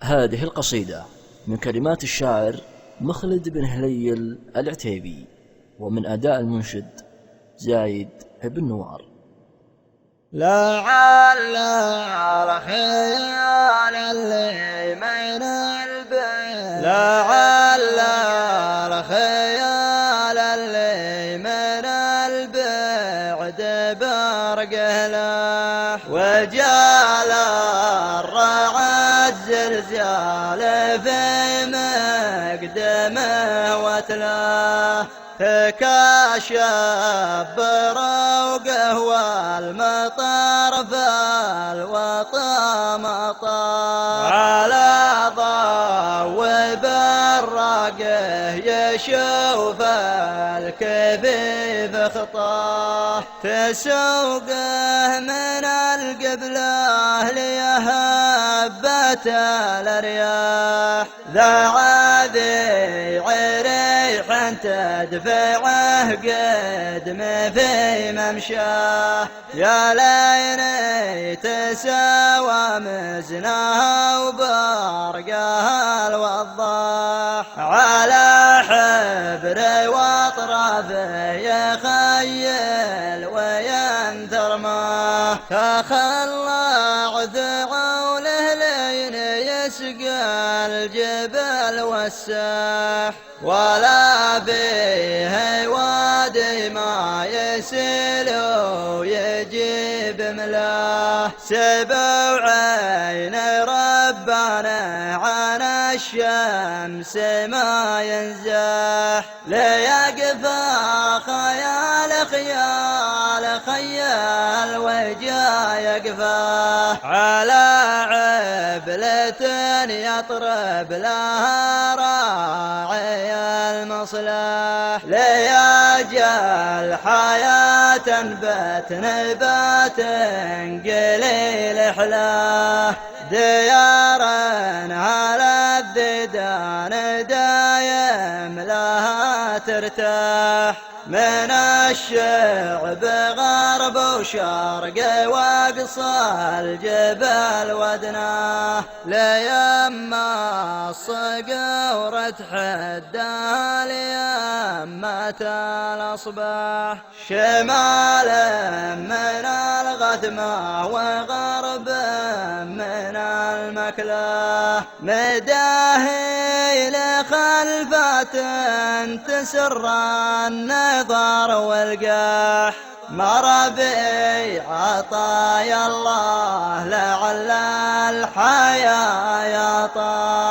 هذه القصيدة من كلمات الشاعر مخلد بن هليل العتيبي، ومن أداء المنشد زايد بن نوار. لعل الخيال اللي من البعد، لعل الخيال اللي من البعد برقه له، وجال الرعد زلزال في مقدمه وتلاه، تكاشف بروقه والمطر فالوطى مطر، على ضوء براقه يشوف الكفيف خطاه، تسوقه من القبله ليهبت الرياح، ذا عذي ريح تدفعه قدم في ممشاه، يا ليني تساوى مزنها وبرقها الوضاح، على حبر واطرافه يخيل وينثر ماه، تخلع ذعوله لين يسقى الجبل والساح، ولا فيه وادي ما يسيل ويجيب ملاه، سبع عين ربنا عن الشمس ما ينزاح، ليقفى خيال خيال وجا يقفاه، على عبلة يطرب لها راعي المصلاح، ليجعل حياة نبات نبات قليل حلاه، ديار على الديدان دايم لها ترتاح، من الشعب غرب وشرق واقصى الجبال ودناه، ليما الصقور تحدها ليمة الأصباح، شمال من الغثمة وغرب من المكلاه، مداهي لخلفات تسر النظر والقاح، مربي عطايا الله لعل الحياة يطاح.